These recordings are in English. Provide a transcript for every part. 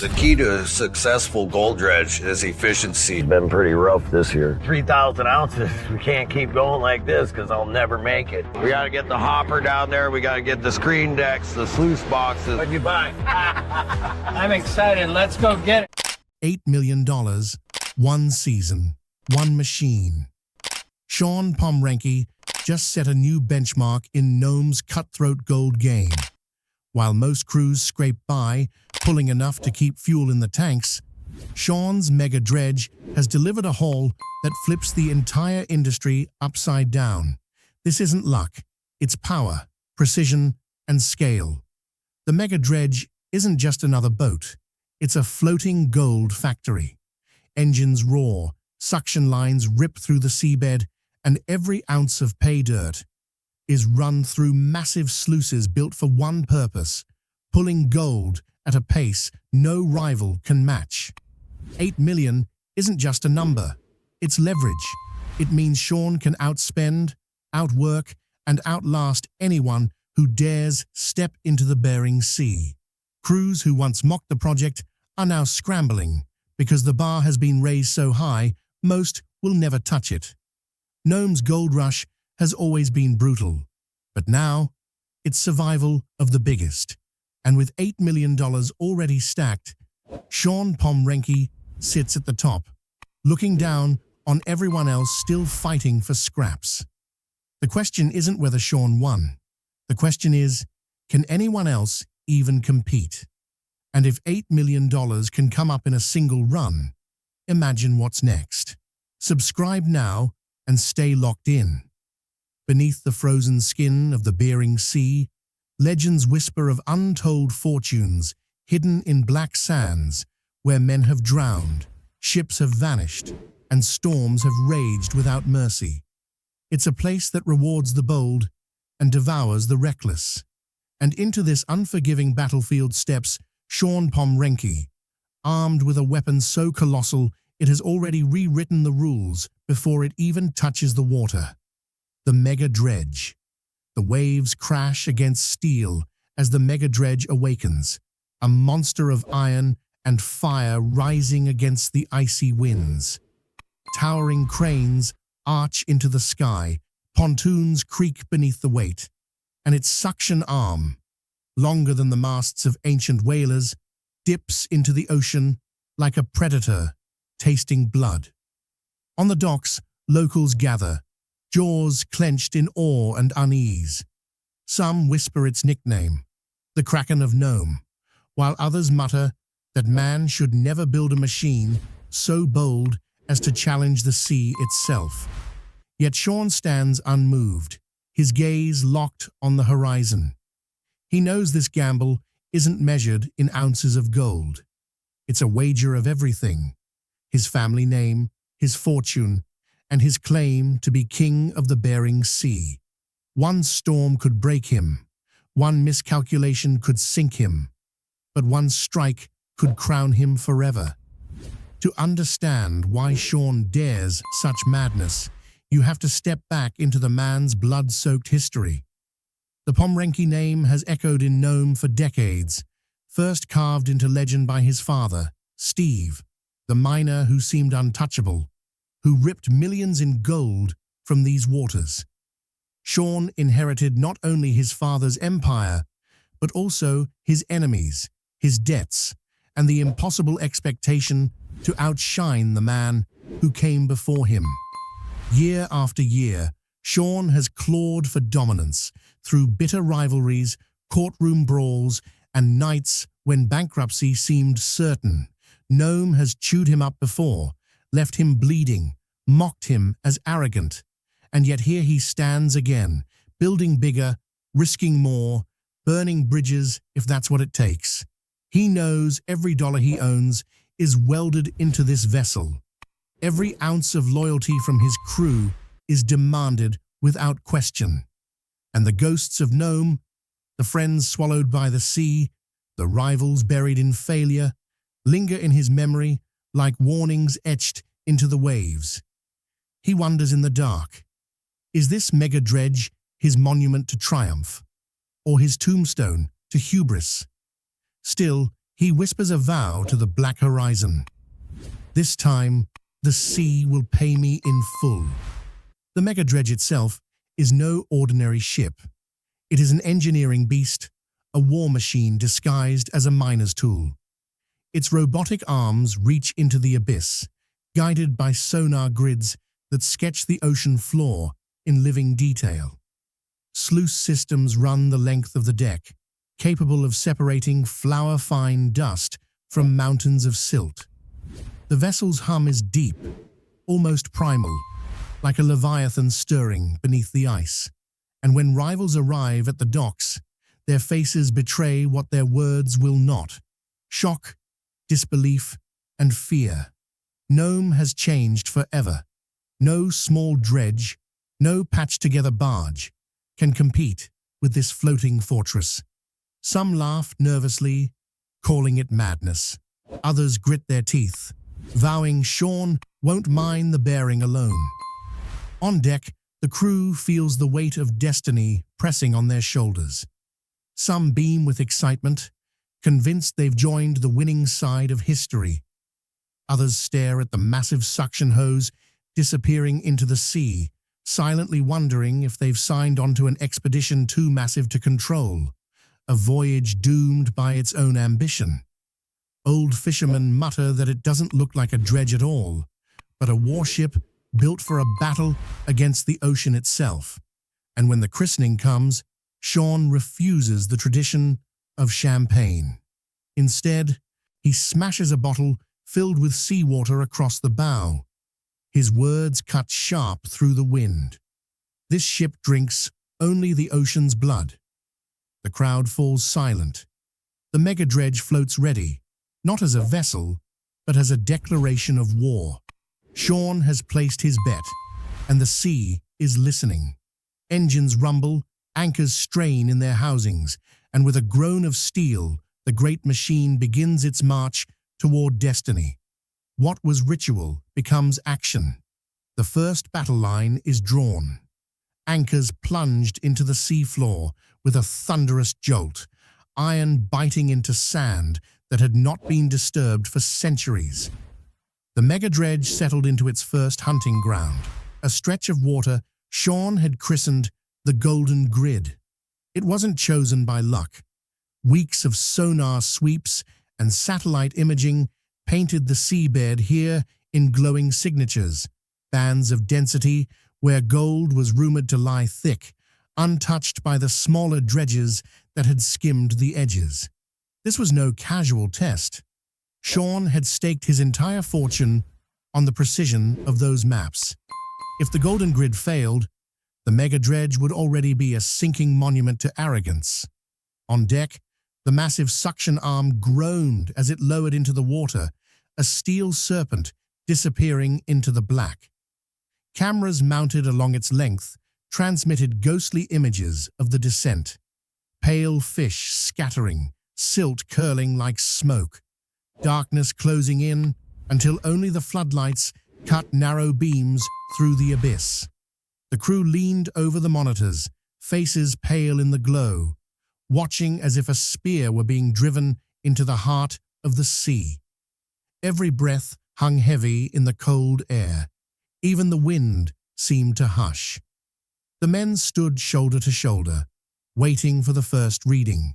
The key to a successful gold dredge is efficiency. Been pretty rough this year. 3,000 ounces. We can't keep going like this because I'll never make it. We got to get the hopper down there. We got to get the screen decks, the sluice boxes. What'd you buy? I'm excited. Let's go get it. $8 million, one season, one machine. Shawn Pomrenke just set a new benchmark in Nome's cutthroat gold game. While most crews scrape by, pulling enough to keep fuel in the tanks, Shawn's Mega Dredge has delivered a haul that flips the entire industry upside down. This isn't luck, it's power, precision, and scale. The Mega Dredge isn't just another boat, it's a floating gold factory. Engines roar, suction lines rip through the seabed, and every ounce of pay dirt is run through massive sluices built for one purpose, pulling gold at a pace no rival can match. 8 million isn't just a number, it's leverage. It means Shawn can outspend, outwork, and outlast anyone who dares step into the Bering Sea. Crews who once mocked the project are now scrambling because the bar has been raised so high, most will never touch it. Nome's gold rush has always been brutal, but now it's survival of the biggest. And with $8 million already stacked, Shawn Pomrenke sits at the top, looking down on everyone else still fighting for scraps. The question isn't whether Shawn won. The question is, can anyone else even compete? And if $8 million can come up in a single run, imagine what's next. Subscribe now and stay locked in. Beneath the frozen skin of the Bering Sea, legends whisper of untold fortunes hidden in black sands where men have drowned, ships have vanished, and storms have raged without mercy. It's a place that rewards the bold and devours the reckless. And into this unforgiving battlefield steps Shawn Pomrenke, armed with a weapon so colossal it has already rewritten the rules before it even touches the water. The Mega Dredge. The waves crash against steel as the Mega Dredge awakens, a monster of iron and fire rising against the icy winds. Towering cranes arch into the sky, pontoons creak beneath the weight, and its suction arm, longer than the masts of ancient whalers, dips into the ocean like a predator tasting blood. On the docks, locals gather, jaws clenched in awe and unease. Some whisper its nickname, the Kraken of Nome, while others mutter that man should never build a machine so bold as to challenge the sea itself. Yet Shawn stands unmoved, his gaze locked on the horizon. He knows this gamble isn't measured in ounces of gold. It's a wager of everything: his family name, his fortune, and his claim to be king of the Bering Sea. One storm could break him, one miscalculation could sink him, but one strike could crown him forever. To understand why Shawn dares such madness, you have to step back into the man's blood-soaked history. The Pomrenke name has echoed in Nome for decades, first carved into legend by his father, Steve, the miner who seemed untouchable, who ripped millions in gold from these waters. Shawn inherited not only his father's empire, but also his enemies, his debts, and the impossible expectation to outshine the man who came before him. Year after year, Shawn has clawed for dominance through bitter rivalries, courtroom brawls, and nights when bankruptcy seemed certain. Nome has chewed him up before, left him bleeding, mocked him as arrogant, and yet here he stands again, building bigger, risking more, burning bridges if that's what it takes. He knows every dollar he owns is welded into this vessel. Every ounce of loyalty from his crew is demanded without question. And the ghosts of Nome, the friends swallowed by the sea, the rivals buried in failure, linger in his memory like warnings etched into the waves. He wonders in the dark, is this Mega Dredge his monument to triumph, or his tombstone to hubris? Still, He whispers a vow to the black horizon. This time, the sea will pay me in full. The Mega Dredge itself is no ordinary ship. It is an engineering beast, a war machine disguised as a miner's tool. Its robotic arms reach into the abyss, guided by sonar grids that sketch the ocean floor in living detail. Sluice systems run the length of the deck, capable of separating flour-fine dust from mountains of silt. The vessel's hum is deep, almost primal, like a leviathan stirring beneath the ice. And when rivals arrive at the docks, their faces betray what their words will not: shock, disbelief, and fear. Nome has changed forever. No small dredge, no patched-together barge can compete with this floating fortress. Some laugh nervously, calling it madness. Others grit their teeth, vowing Shawn won't mind the bearing alone. On deck, the crew feels the weight of destiny pressing on their shoulders. Some beam with excitement, convinced they've joined the winning side of history. Others stare at the massive suction hose disappearing into the sea, silently wondering if they've signed onto an expedition too massive to control, a voyage doomed by its own ambition. Old fishermen mutter that it doesn't look like a dredge at all, but a warship built for a battle against the ocean itself. And when the christening comes, Shawn refuses the tradition of champagne. Instead, he smashes a bottle filled with seawater across the bow. His words cut sharp through the wind. This ship drinks only the ocean's blood. The crowd falls silent. The Mega Dredge floats ready, not as a vessel, but as a declaration of war. Shawn has placed his bet, and the sea is listening. Engines rumble, anchors strain in their housings, and with a groan of steel, the great machine begins its march toward destiny. What was ritual becomes action. The first battle line is drawn. Anchors plunged into the seafloor with a thunderous jolt, iron biting into sand that had not been disturbed for centuries. The Mega Dredge settled into its first hunting ground, a stretch of water Shawn had christened the Golden Grid. It wasn't chosen by luck. Weeks of sonar sweeps and satellite imaging painted the seabed here in glowing signatures, bands of density where gold was rumored to lie thick, untouched by the smaller dredges that had skimmed the edges. This was no casual test. Shawn had staked his entire fortune on the precision of those maps. If the Golden Grid failed, the Mega Dredge would already be a sinking monument to arrogance. On deck, the massive suction arm groaned as it lowered into the water, a steel serpent disappearing into the black. Cameras mounted along its length transmitted ghostly images of the descent. Pale fish scattering, silt curling like smoke, darkness closing in until only the floodlights cut narrow beams through the abyss. The crew leaned over the monitors, faces pale in the glow, watching as if a spear were being driven into the heart of the sea. Every breath hung heavy in the cold air. Even the wind seemed to hush. The men stood shoulder to shoulder, waiting for the first reading,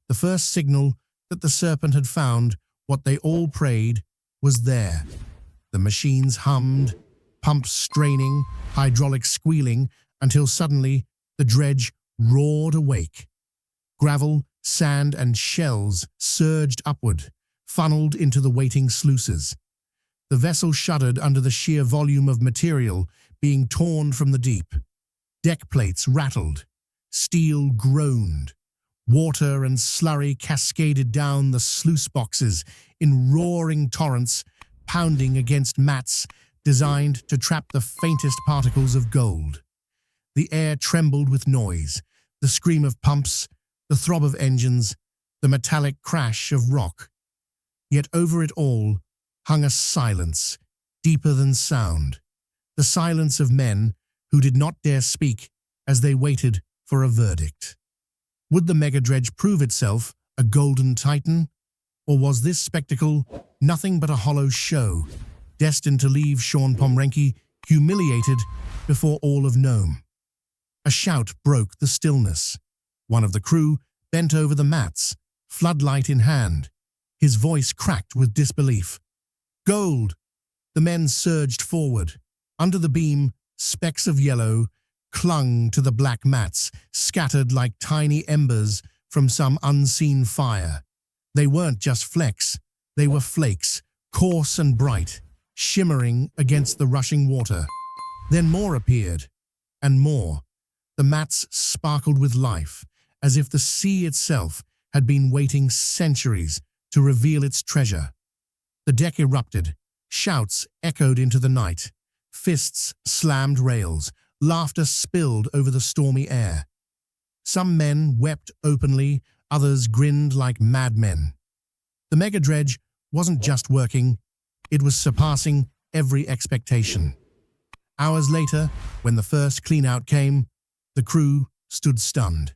the first signal that the serpent had found what they all prayed was there. The machines hummed, pumps straining, hydraulics squealing, until suddenly the dredge roared awake. Gravel, sand, and shells surged upward, funneled into the waiting sluices. The vessel shuddered under the sheer volume of material being torn from the deep. Deck plates rattled, steel groaned. Water and slurry cascaded down the sluice boxes in roaring torrents, pounding against mats designed to trap the faintest particles of gold. The air trembled with noise, the scream of pumps, the throb of engines, the metallic crash of rock. Yet over it all hung a silence, deeper than sound, the silence of men who did not dare speak as they waited for a verdict. Would the Mega Dredge prove itself a golden titan, Or was this spectacle nothing but a hollow show, destined to leave Shawn Pomrenke humiliated before all of Nome? A shout broke the stillness. One of the crew bent over the mats, floodlight in hand. His voice cracked with disbelief. "Gold!" The men surged forward. Under the beam, specks of yellow clung to the black mats, scattered like tiny embers from some unseen fire. They weren't just flecks, they were flakes, coarse and bright, shimmering against the rushing water. Then more appeared, and more. The mats sparkled with life, as if the sea itself had been waiting centuries to reveal its treasure. The deck erupted. Shouts echoed into the night. Fists slammed rails. Laughter spilled over the stormy air. Some men wept openly, others grinned like madmen. The Mega Dredge wasn't just working, it was surpassing every expectation. Hours later, when the first clean-out came, the crew stood stunned.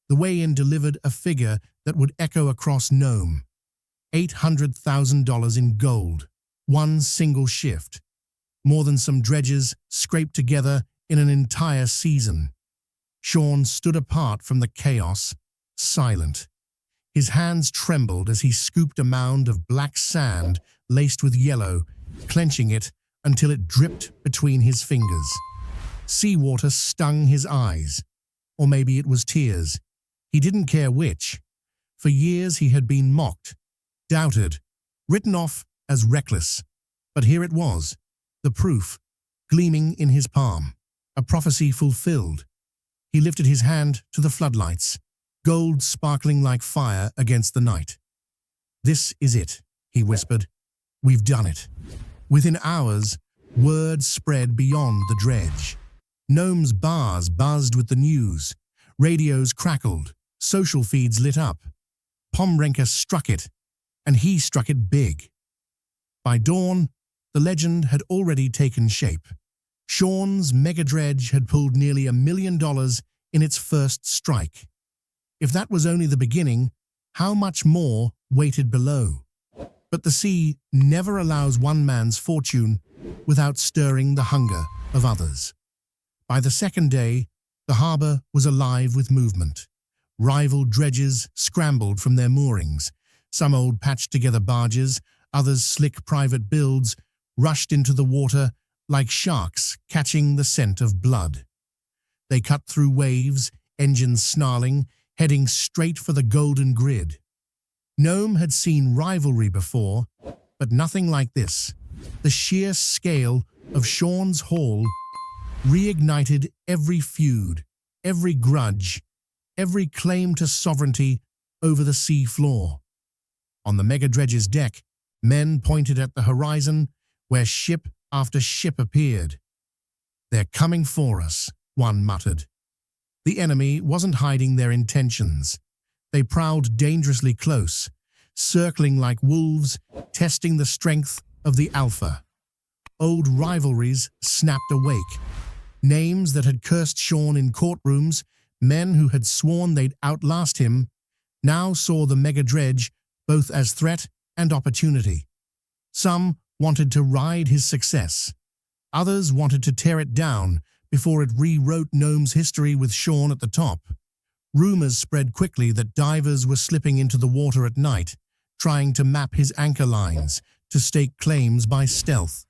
The weigh-in delivered a figure that would echo across Nome. $800,000 in gold, one single shift. More than some dredges scraped together in an entire season. Shawn stood apart from the chaos, silent. His hands trembled as he scooped a mound of black sand laced with yellow, clenching it until it dripped between his fingers. Seawater stung his eyes. Or maybe it was tears. He didn't care which. For years he had been mocked, doubted, written off as reckless. But here it was, the proof, gleaming in his palm, a prophecy fulfilled. He lifted his hand to the floodlights, gold sparkling like fire against the night. "This is it," he whispered. "We've done it." Within hours, word spread beyond the dredge. Nome's bars buzzed with the news. Radios crackled. Social feeds lit up. Pomrenke struck it, and he struck it big. By dawn, the legend had already taken shape. Shawn's Mega Dredge had pulled nearly $1 million in its first strike. If that was only the beginning, how much more waited below? But the sea never allows one man's fortune without stirring the hunger of others. By the second day, the harbor was alive with movement. Rival dredges scrambled from their moorings. Some old patched-together barges, others slick private builds, rushed into the water like sharks catching the scent of blood. They cut through waves, engines snarling, heading straight for the golden grid. Nome had seen rivalry before, but nothing like this. The sheer scale of Shawn's haul reignited every feud, every grudge, every claim to sovereignty over the sea floor. On the Mega Dredge's deck, men pointed at the horizon where ship after ship appeared. "They're coming for us," one muttered. The enemy wasn't hiding their intentions. They prowled dangerously close, circling like wolves, testing the strength of the alpha. Old rivalries snapped awake. Names that had cursed Shawn in courtrooms, men who had sworn they'd outlast him, now saw the Mega Dredge both as threat and opportunity. Some wanted to ride his success. Others wanted to tear it down before it rewrote Nome's history with Shawn at the top. Rumors spread quickly that divers were slipping into the water at night, trying to map his anchor lines, to stake claims by stealth.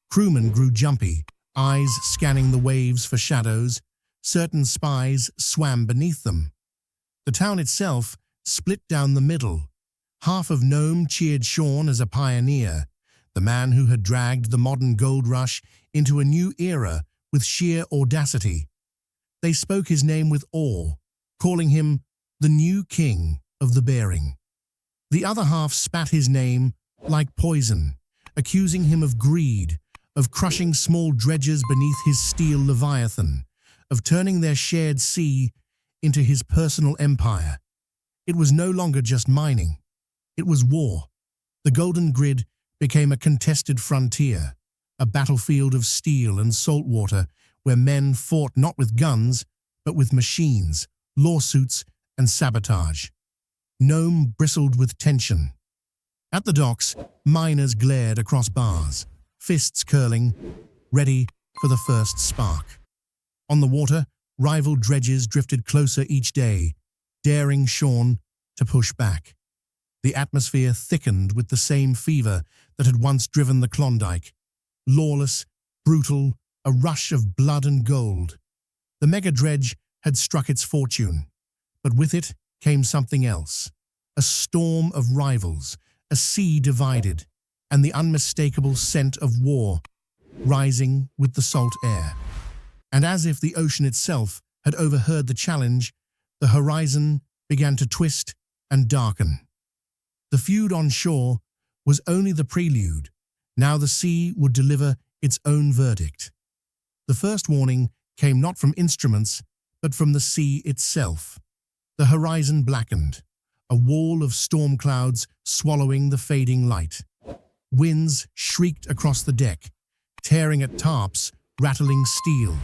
Crewmen grew jumpy, eyes scanning the waves for shadows. Certain spies swam beneath them. The town itself split down the middle. Half of Nome cheered Shawn as a pioneer, the man who had dragged the modern gold rush into a new era with sheer audacity. They spoke his name with awe, calling him the new king of the Bering. The other half spat his name like poison, accusing him of greed, of crushing small dredges beneath his steel leviathan, of turning their shared sea into his personal empire. It was no longer just mining. It was war. The Golden Grid became a contested frontier, a battlefield of steel and salt water where men fought not with guns, but with machines, lawsuits, and sabotage. Nome bristled with tension. At the docks, miners glared across bars, fists curling, ready for the first spark. On the water, rival dredges drifted closer each day, daring Shawn to push back. The atmosphere thickened with the same fever that had once driven the Klondike. Lawless, brutal, a rush of blood and gold. The Mega Dredge had struck its fortune, but with it came something else. A storm of rivals, a sea divided, and the unmistakable scent of war rising with the salt air. And as if the ocean itself had overheard the challenge, the horizon began to twist and darken. The feud on shore was only the prelude. Now the sea would deliver its own verdict. The first warning came not from instruments, but from the sea itself. The horizon blackened, a wall of storm clouds swallowing the fading light. Winds shrieked across the deck, tearing at tarps, rattling steel.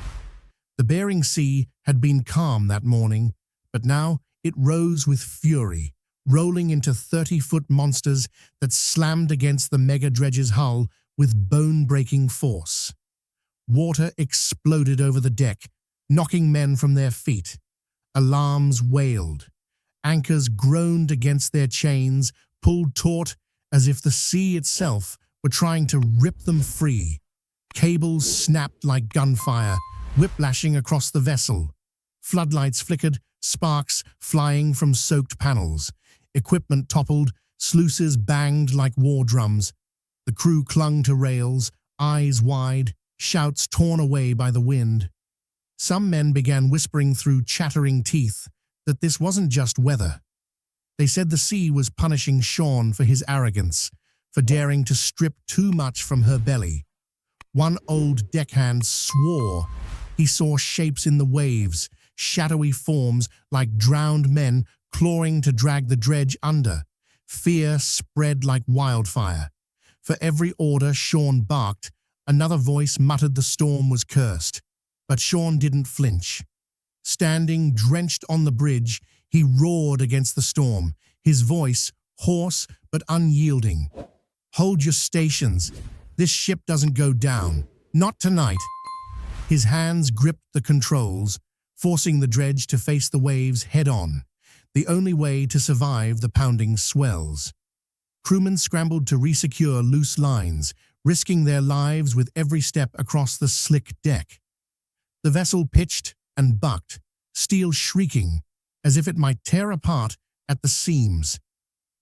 The Bering Sea had been calm that morning, but now it rose with fury, rolling into 30-foot monsters that slammed against the Mega Dredge's hull with bone-breaking force. Water exploded over the deck, knocking men from their feet. Alarms wailed. Anchors groaned against their chains, pulled taut as if the sea itself were trying to rip them free. Cables snapped like gunfire, whiplashing across the vessel. Floodlights flickered, sparks flying from soaked panels. Equipment toppled, sluices banged like war drums. The crew clung to rails, eyes wide, shouts torn away by the wind. Some men began whispering through chattering teeth that this wasn't just weather. They said the sea was punishing Shawn for his arrogance, for daring to strip too much from her belly. One old deckhand swore he saw shapes in the waves, shadowy forms like drowned men clawing to drag the dredge under. Fear spread like wildfire. For every order Shawn barked, another voice muttered the storm was cursed. But Shawn didn't flinch. Standing drenched on the bridge, he roared against the storm, his voice hoarse but unyielding. "Hold your stations. This ship doesn't go down. Not tonight." His hands gripped the controls, forcing the dredge to face the waves head-on, the only way to survive the pounding swells. Crewmen scrambled to resecure loose lines, risking their lives with every step across the slick deck. The vessel pitched and bucked, steel shrieking, as if it might tear apart at the seams.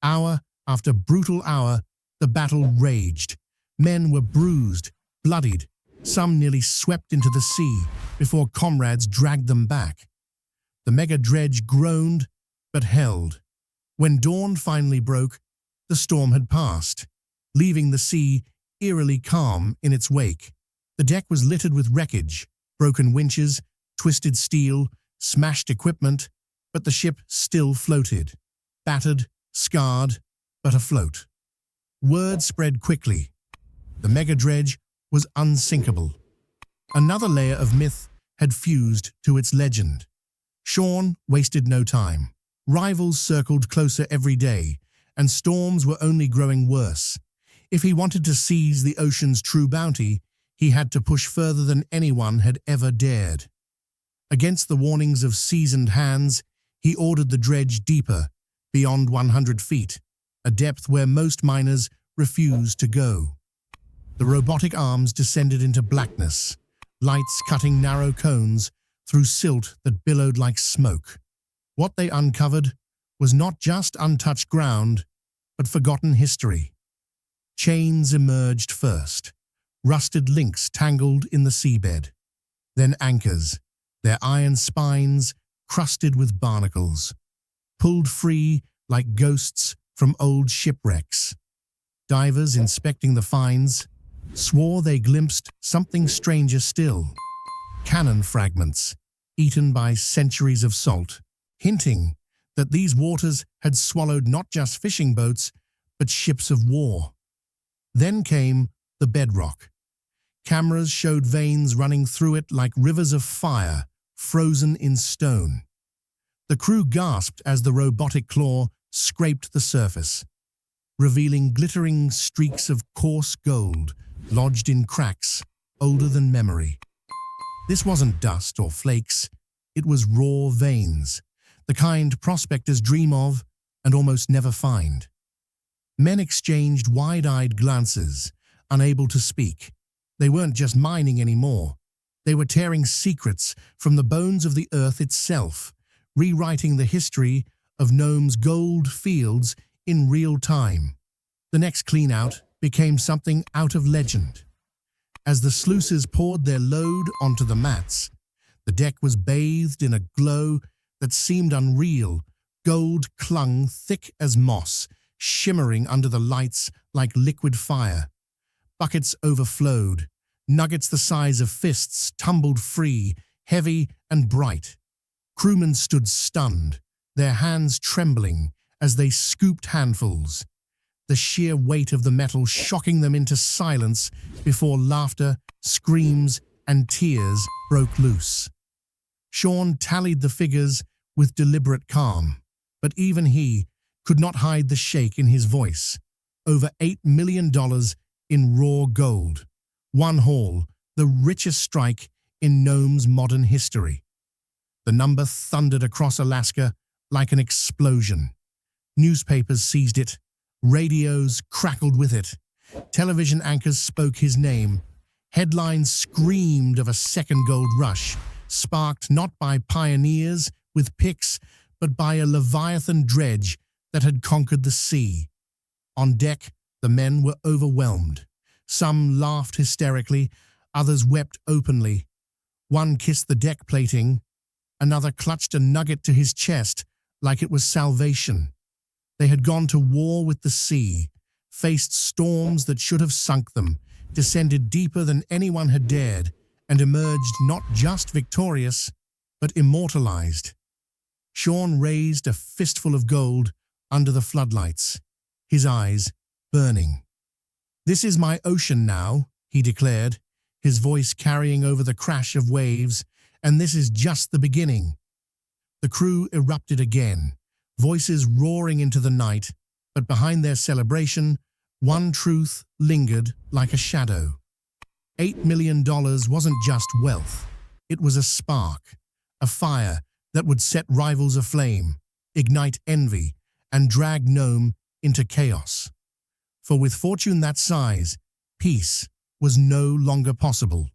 Hour after brutal hour, the battle raged. Men were bruised, bloodied, some nearly swept into the sea before comrades dragged them back. The Mega Dredge groaned, but held. When dawn finally broke, the storm had passed, leaving the sea eerily calm in its wake. The deck was littered with wreckage, broken winches, twisted steel, smashed equipment, but the ship still floated, battered, scarred, but afloat. Word spread quickly. The Mega Dredge was unsinkable. Another layer of myth had fused to its legend. Shawn wasted no time. Rivals circled closer every day, and storms were only growing worse. If he wanted to seize the ocean's true bounty, he had to push further than anyone had ever dared. Against the warnings of seasoned hands, he ordered the dredge deeper, beyond 100 feet, a depth where most miners refused to go. The robotic arms descended into blackness, lights cutting narrow cones through silt that billowed like smoke. What they uncovered was not just untouched ground, but forgotten history. Chains emerged first, rusted links tangled in the seabed, then anchors, their iron spines crusted with barnacles, pulled free like ghosts from old shipwrecks. Divers inspecting the finds swore they glimpsed something stranger still. Cannon fragments, eaten by centuries of salt, hinting that these waters had swallowed not just fishing boats, but ships of war. Then came the bedrock. Cameras showed veins running through it like rivers of fire, frozen in stone. The crew gasped as the robotic claw scraped the surface. revealing glittering streaks of coarse gold lodged in cracks older than memory. This wasn't dust or flakes, it was raw veins, the kind prospectors dream of and almost never find. Men exchanged wide-eyed glances, unable to speak. They weren't just mining anymore. They were tearing secrets from the bones of the earth itself, rewriting the history of Nome's gold fields in real time. The next clean-out became something out of legend. As the sluices poured their load onto the mats, the deck was bathed in a glow that seemed unreal. Gold clung thick as moss, shimmering under the lights like liquid fire. Buckets overflowed. Nuggets the size of fists tumbled free, heavy and bright. Crewmen stood stunned, their hands trembling as they scooped handfuls, the sheer weight of the metal shocking them into silence before laughter, screams, and tears broke loose. Shawn tallied the figures with deliberate calm, but even he could not hide the shake in his voice. Over $8 million in raw gold. One haul, the richest strike in Nome's modern history. The number thundered across Alaska like an explosion. Newspapers seized it. Radios crackled with it. Television anchors spoke his name. Headlines screamed of a second gold rush, sparked not by pioneers with picks, but by a leviathan dredge that had conquered the sea. On deck, the men were overwhelmed. Some laughed hysterically, others wept openly. One kissed the deck plating, another clutched a nugget to his chest like it was salvation. They had gone to war with the sea, faced storms that should have sunk them, descended deeper than anyone had dared, and emerged not just victorious, but immortalized. Shawn raised a fistful of gold under the floodlights, his eyes burning. "This is my ocean now," he declared, his voice carrying over the crash of waves, "and this is just the beginning." The crew erupted again, voices roaring into the night, but behind their celebration, one truth lingered like a shadow. $8 million wasn't just wealth. It was a spark, a fire that would set rivals aflame, ignite envy, and drag Nome into chaos. For with fortune that size, peace was no longer possible.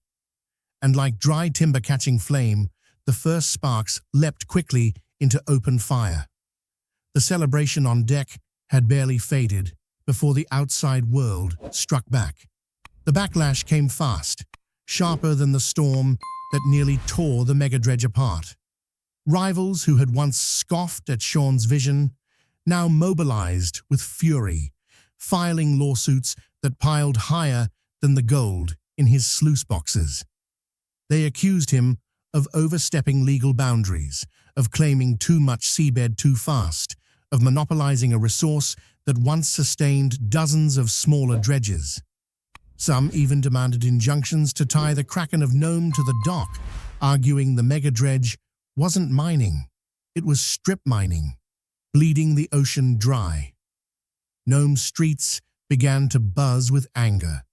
And like dry timber catching flame, the first sparks leapt quickly into open fire. The celebration on deck had barely faded before the outside world struck back. The backlash came fast, sharper than the storm that nearly tore the Mega Dredge apart. Rivals who had once scoffed at Shawn's vision now mobilized with fury, filing lawsuits that piled higher than the gold in his sluice boxes. They accused him of overstepping legal boundaries, of claiming too much seabed too fast, of monopolizing a resource that once sustained dozens of smaller dredges. Some even demanded injunctions to tie the kraken of Nome to the dock, arguing the Mega Dredge wasn't mining, it was strip mining, bleeding the ocean dry. Nome's streets began to buzz with anger.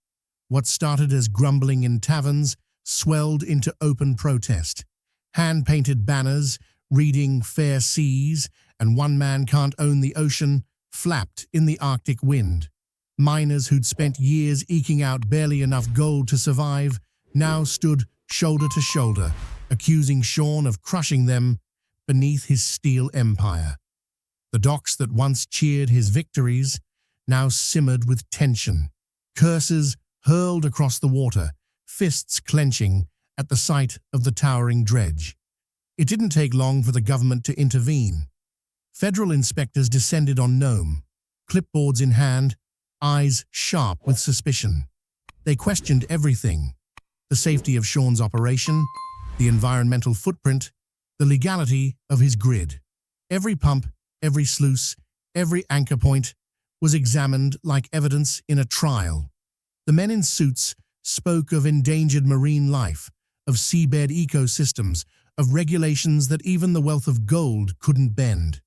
What started as grumbling in taverns swelled into open protest. Hand-painted banners reading "Fair Seas" and "One man can't own the ocean" flapped in the Arctic wind. Miners who'd spent years eking out barely enough gold to survive now stood shoulder to shoulder, accusing Shawn of crushing them beneath his steel empire. The docks that once cheered his victories now simmered with tension. Curses hurled across the water, fists clenching at the sight of the towering dredge. It didn't take long for the government to intervene. Federal inspectors descended on Nome, clipboards in hand, eyes sharp with suspicion. They questioned everything: the safety of Shawn's operation, the environmental footprint, the legality of his grid. Every pump, every sluice, every anchor point was examined like evidence in a trial. The men in suits spoke of endangered marine life, of seabed ecosystems, of regulations that even the wealth of gold couldn't bend.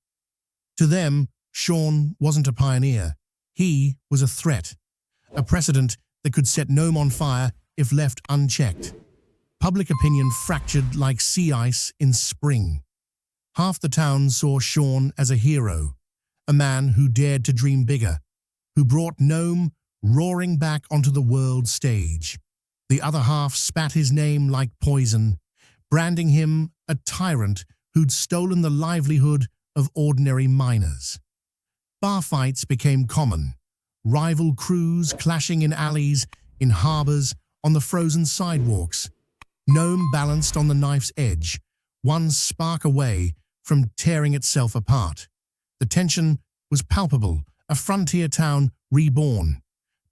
To them, Shawn wasn't a pioneer. He was a threat, a precedent that could set Nome on fire if left unchecked. Public opinion fractured like sea ice in spring. Half the town saw Shawn as a hero, a man who dared to dream bigger, who brought Nome roaring back onto the world stage. The other half spat his name like poison, branding him a tyrant who'd stolen the livelihood of ordinary miners. Bar fights became common, rival crews clashing in alleys, in harbors, on the frozen sidewalks. Nome balanced on the knife's edge, one spark away from tearing itself apart. The tension was palpable, a frontier town reborn,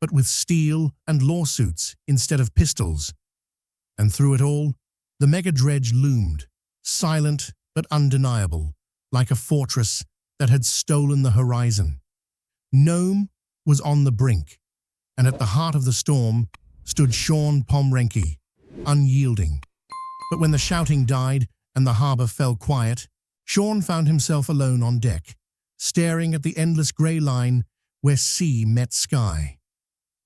but with steel and lawsuits instead of pistols. And through it all, the Mega Dredge loomed, silent but undeniable, like a fortress that had stolen the horizon. Nome was on the brink, and at the heart of the storm stood Shawn Pomrenke, unyielding. But when the shouting died and the harbor fell quiet, Shawn found himself alone on deck, staring at the endless grey line where sea met sky.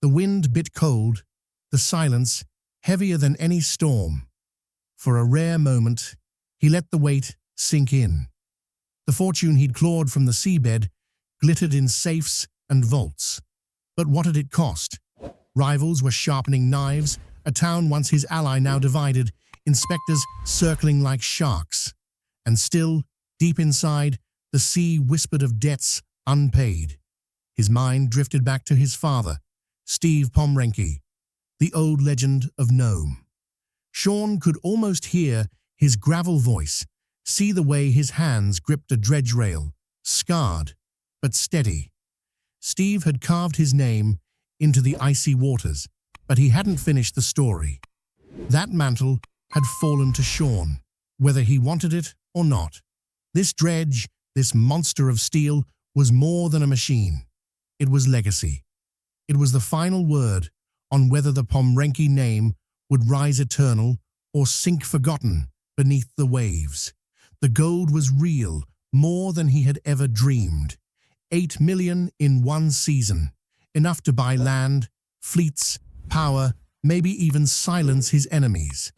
The wind bit cold, the silence heavier than any storm. For a rare moment, he let the weight sink in. The fortune he'd clawed from the seabed glittered in safes and vaults. But what had it cost? Rivals were sharpening knives, a town once his ally now divided, inspectors circling like sharks. And still, deep inside, the sea whispered of debts unpaid. His mind drifted back to his father, Steve Pomrenke, the old legend of Nome. Shawn could almost hear his gravel voice, see the way his hands gripped a dredge rail, scarred but steady. Steve had carved his name into the icy waters, but he hadn't finished the story. That mantle had fallen to Shawn, whether he wanted it or not. This dredge, this monster of steel, was more than a machine. It was legacy. It was the final word on whether the Pomrenke name would rise eternal or sink forgotten beneath the waves. The gold was real, more than he had ever dreamed. 8 million in one season, enough to buy land, fleets, power, maybe even silence his enemies.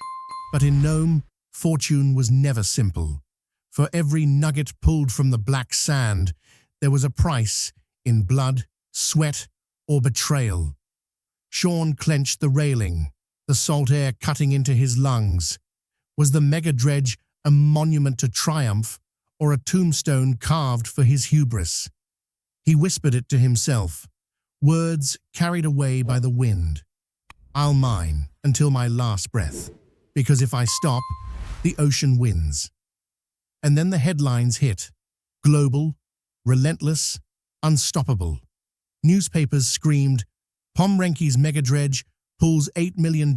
But in Nome, fortune was never simple. For every nugget pulled from the black sand, there was a price in blood, sweat, or betrayal. Shawn clenched the railing, the salt air cutting into his lungs. Was the Mega Dredge a monument to triumph, or a tombstone carved for his hubris? He whispered it to himself, words carried away by the wind. I'll mine until my last breath, because if I stop, the ocean wins. And then the headlines hit. Global, relentless, unstoppable. Newspapers screamed, Pomrenke's Mega Dredge pulls $8 million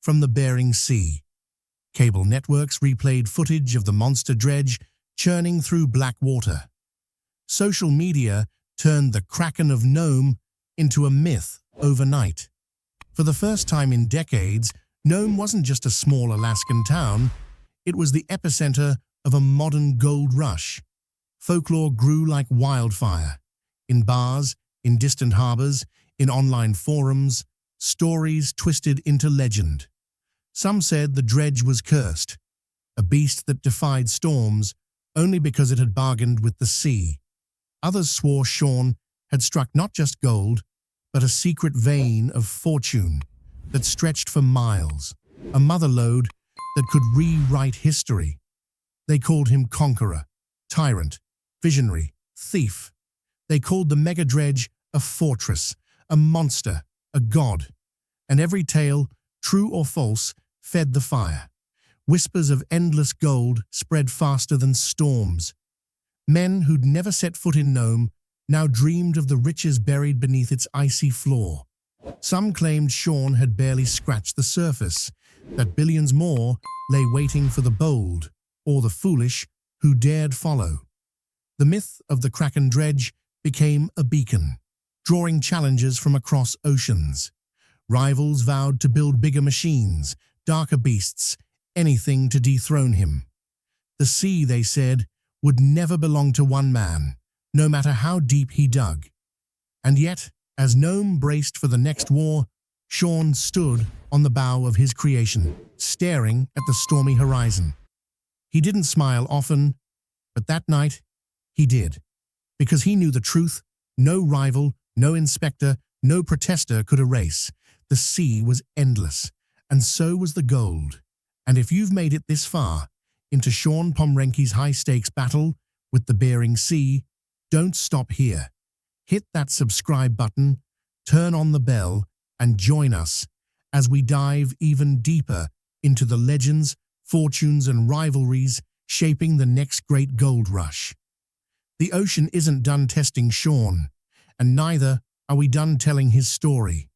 from the Bering Sea. Cable networks replayed footage of the monster dredge churning through black water. Social media turned the kraken of Nome into a myth overnight. For the first time in decades, Nome wasn't just a small Alaskan town, it was the epicenter of a modern gold rush. Folklore grew like wildfire. In bars, in distant harbors, in online forums, stories twisted into legend. Some said the dredge was cursed, a beast that defied storms only because it had bargained with the sea. Others swore Shawn had struck not just gold, but a secret vein of fortune that stretched for miles, a mother lode that could rewrite history. They called him conqueror, tyrant, visionary, thief. They called the Mega Dredge a fortress, a monster, a god. And every tale, true or false, fed the fire. Whispers of endless gold spread faster than storms. Men who'd never set foot in Nome now dreamed of the riches buried beneath its icy floor. Some claimed Shawn had barely scratched the surface, that billions more lay waiting for the bold, or the foolish, who dared follow. The myth of the Kraken dredge became a beacon, drawing challengers from across oceans. Rivals vowed to build bigger machines, darker beasts, anything to dethrone him. The sea, they said, would never belong to one man, no matter how deep he dug. And yet, as Nome braced for the next war, Shawn stood on the bow of his creation, staring at the stormy horizon. He didn't smile often, but that night, he did. Because he knew the truth, no rival, no inspector, no protester could erase. The sea was endless, and so was the gold. And if you've made it this far, into Shawn Pomrenke's high-stakes battle with the Bering Sea, don't stop here. Hit that subscribe button, turn on the bell, and join us as we dive even deeper into the legends, fortunes, and rivalries shaping the next great gold rush. The ocean isn't done testing Shawn, and neither are we done telling his story.